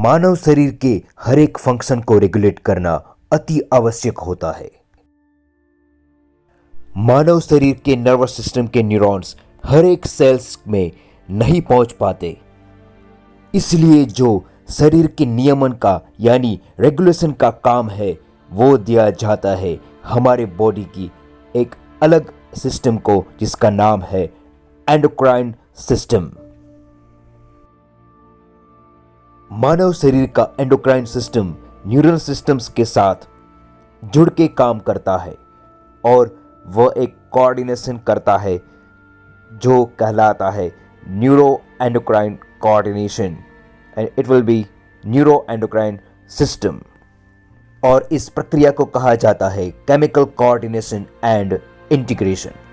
मानव शरीर के हर एक फंक्शन को रेगुलेट करना अति आवश्यक होता है। मानव शरीर के नर्वस सिस्टम के न्यूरॉन्स हर एक सेल्स में नहीं पहुंच पाते, इसलिए जो शरीर के नियमन का यानी रेगुलेशन का काम है वो दिया जाता है हमारे बॉडी की एक अलग सिस्टम को, जिसका नाम है एंडोक्राइन सिस्टम। मानव शरीर का एंडोक्राइन सिस्टम न्यूरल सिस्टम्स के साथ जुड़ के काम करता है और वह एक कोऑर्डिनेशन करता है जो कहलाता है neuro endocrine coordination, and it will be neuro endocrine system. और इस प्रक्रिया को कहा जाता है chemical coordination and integration.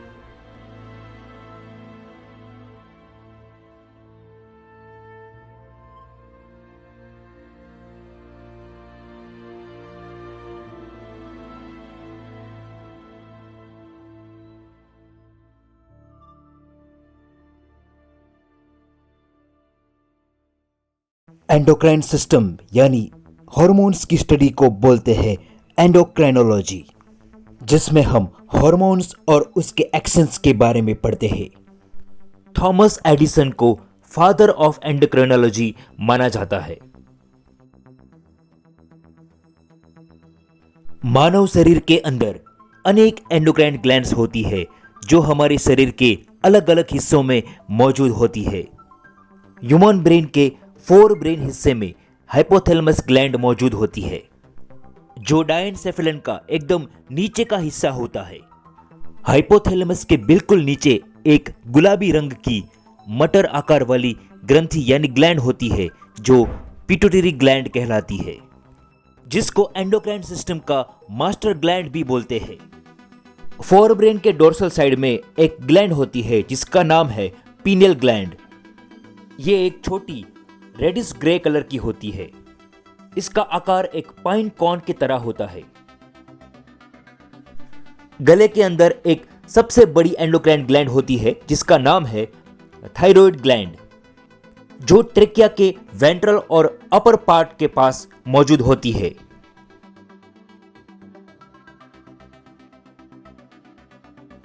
Endocrine system यानी हार्मोन्स की स्टडी को बोलते हैं एंडोक्राइनोलॉजी, जिसमें हम हार्मोन्स और उसके एक्शंस के बारे में पढ़ते हैं। थॉमस एडिसन को फादर ऑफ एंडोक्राइनोलॉजी माना जाता है। मानव शरीर के अंदर अनेक एंडोक्राइन ग्लैंड्स होती है जो हमारे शरीर के अलग अलग हिस्सों में मौजूद होती है। ह्यूमन ब्रेन के 4 ब्रेन हिस्से में हाइपोथैलेमस ग्लैंड मौजूद होती है जो डायनसेफेलन का एकदम नीचे का हिस्सा होता है। हाइपोथैलेमस के बिल्कुल नीचे एक गुलाबी रंग की मटर आकार वाली ग्रंथि यानी ग्लैंड होती है जो पिट्यूटरी ग्लैंड कहलाती है, जिसको एंडोक्राइन सिस्टम का मास्टर ग्लैंड भी बोलते हैं। फोरब्रेन के डोर्सल साइड में एक ग्लैंड होती है जिसका नाम है पीनियल ग्लैंड। ये एक छोटी रेडिश ग्रे कलर की होती है। इसका आकार एक पाइन कॉर्न की तरह होता है। गले के अंदर एक सबसे बड़ी एंडोक्राइन ग्लैंड होती है जिसका नाम है थायराइड ग्लैंड, जो ट्रेकिया के वेंट्रल और अपर पार्ट के पास मौजूद होती है।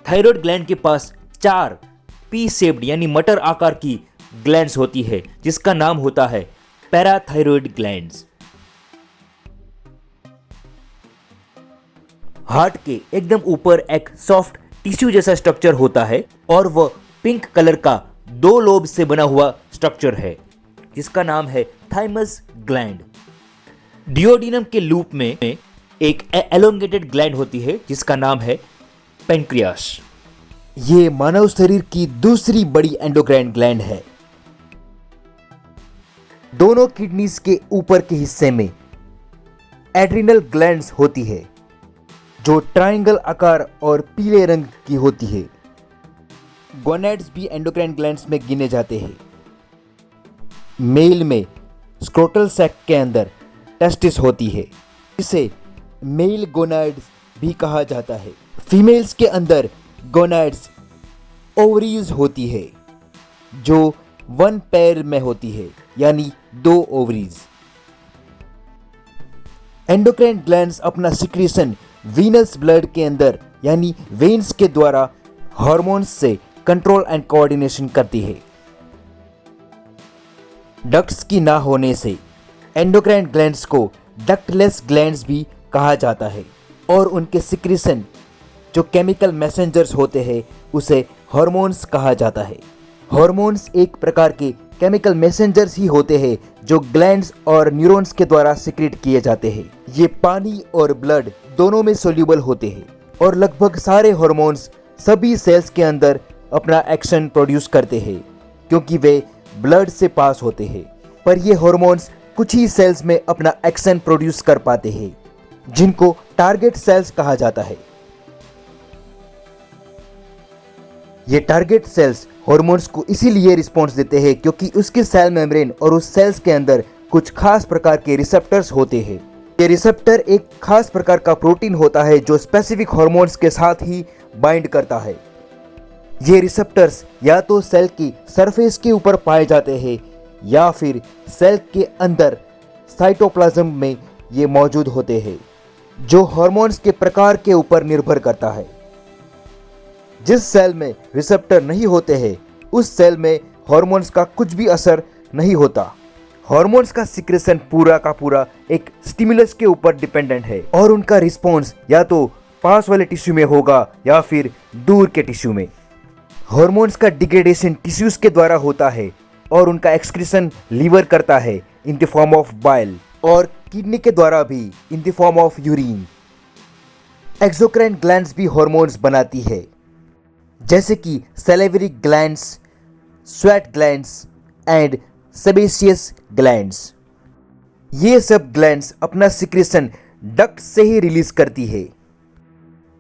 थायराइड ग्लैंड के पास 4 पी शेप्ड यानी मटर आकार की ग्लैंड्स होती है जिसका नाम होता है पैराथायरॉइड ग्लैंड्स। हार्ट के एकदम ऊपर एक सॉफ्ट टिश्यू जैसा स्ट्रक्चर होता है और वह पिंक कलर का 2 लोब से बना हुआ स्ट्रक्चर है जिसका नाम है थाइमस ग्लैंड। डिओडिनम के लूप में एक एलोंगेटेड ग्लैंड होती है जिसका नाम है पेनक्रियास। ये मानव शरीर की दूसरी बड़ी एंडोक्राइन ग्लैंड है। दोनों किडनीज के ऊपर के हिस्से में एड्रिनल ग्लैंड्स होती है जो ट्रायंगल आकार और पीले रंग की होती है। गोनैड्स भी एंडोक्राइन ग्लैंड्स में गिने जाते हैं। मेल में स्क्रोटल सैक के अंदर टेस्टिस होती है, इसे मेल गोनैड्स भी कहा जाता है। फीमेल्स के अंदर गोनैड्स ओवरीज होती है जो 1 पेयर में होती है यानी 2 ओवरीज। एंडोक्राइन ग्लैंड्स अपना सिक्रीशन वीनस ब्लड के अंदर यानी वेन्स के द्वारा हार्मोन्स से कंट्रोल एंड कोऑर्डिनेशन करती है। डक्ट्स की ना होने से एंडोक्राइन ग्लैंड्स को डक्टलेस ग्लैंड्स भी कहा जाता है और उनके सिक्रीशन जो केमिकल मैसेंजर्स होते हैं उसे हार्मोन्स कहा जाता है। हार्मोन्स एक प्रकार के केमिकल मैसेंजर्स ही होते हैं जो ग्लैंड्स और न्यूरॉन्स के द्वारा सिक्रेट किए जाते हैं। ये पानी और ब्लड दोनों में सोल्यूबल होते हैं और लगभग सारे हार्मोन्स सभी सेल्स के अंदर अपना एक्शन प्रोड्यूस करते हैं क्योंकि वे ब्लड से पास होते हैं। पर ये हार्मोन्स कुछ ही सेल्स में अपना एक्शन प्रोड्यूस कर पाते हैं जिनको टारगेट सेल्स कहा जाता है। ये टारगेट सेल्स हार्मोन्स को इसीलिए रिस्पॉन्स देते हैं क्योंकि उसके सेल मेम्ब्रेन और उस सेल्स के अंदर कुछ खास प्रकार के रिसेप्टर्स होते हैं। ये रिसेप्टर एक खास प्रकार का प्रोटीन होता है जो स्पेसिफिक हार्मोन्स के साथ ही बाइंड करता है। ये रिसेप्टर्स या तो सेल की सरफेस के ऊपर पाए जाते हैं या फिर सेल के अंदर साइटोप्लाज्म में ये मौजूद होते हैं, जो हार्मोन्स के प्रकार के ऊपर निर्भर करता है। जिस सेल में रिसेप्टर नहीं होते हैं, उस सेल में हार्मोन्स का कुछ भी असर नहीं होता। हार्मोन्स का सिक्रेशन पूरा का पूरा एक स्टिमुलस के ऊपर डिपेंडेंट है और उनका रिस्पॉन्स या तो पास वाले टिश्यू में होगा या फिर दूर के टिश्यू में। हार्मोन्स का डिग्रेडेशन टिश्यूज के द्वारा होता है और उनका एक्सक्रीशन लीवर करता है in the form of bile, और किडनी के द्वारा भी in the form of urine. Exocrine glands भी हार्मोन्स बनाती है, जैसे कि salivary glands, sweat glands and sebaceous glands. ये सब ग्लैंड्स अपना सिक्रेशन डक्ट से ही रिलीज करती है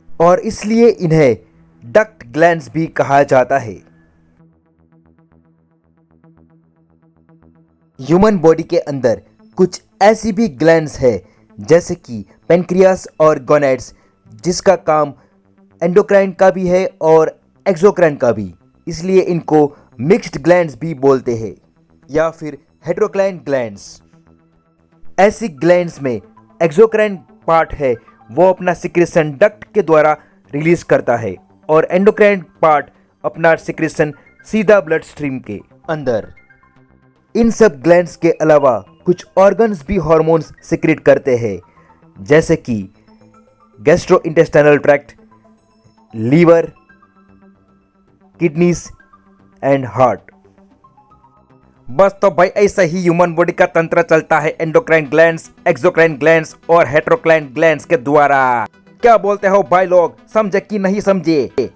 और इसलिए इन्हें डक्ट ग्लैंड्स भी कहा जाता है। ह्यूमन बॉडी के अंदर कुछ ऐसी भी ग्लैंड्स है, जैसे कि पेनक्रियास और गोनेड्स, जिसका काम एंडोक्राइन का भी है और एक्सोक्राइन का भी, इसलिए इनको मिक्स्ड ग्लैंड्स भी बोलते हैं या फिर हेटेरोक्राइन ग्लैंड्स। ऐसी ग्लैंड्स में एक्सोक्राइन पार्ट है वो अपना सिक्रेशन डक्ट के द्वारा रिलीज करता है और एंडोक्राइन पार्ट अपना सिक्रेशन सीधा ब्लड स्ट्रीम के अंदर। इन सब ग्लैंड्स के अलावा कुछ ऑर्गन्स भी हार्मोन्स सिक्रेट करते हैं, जैसे कि gastrointestinal tract, liver, kidneys and heart. बस तो भाई ऐसा ही ह्यूमन बॉडी का तंत्र चलता है एंडोक्राइन ग्लैंड्स, एक्सोक्राइन ग्लैंड्स और हेटेरोक्राइन ग्लैंड्स के द्वारा। क्या बोलते हो भाई लोग, समझे कि नहीं समझे?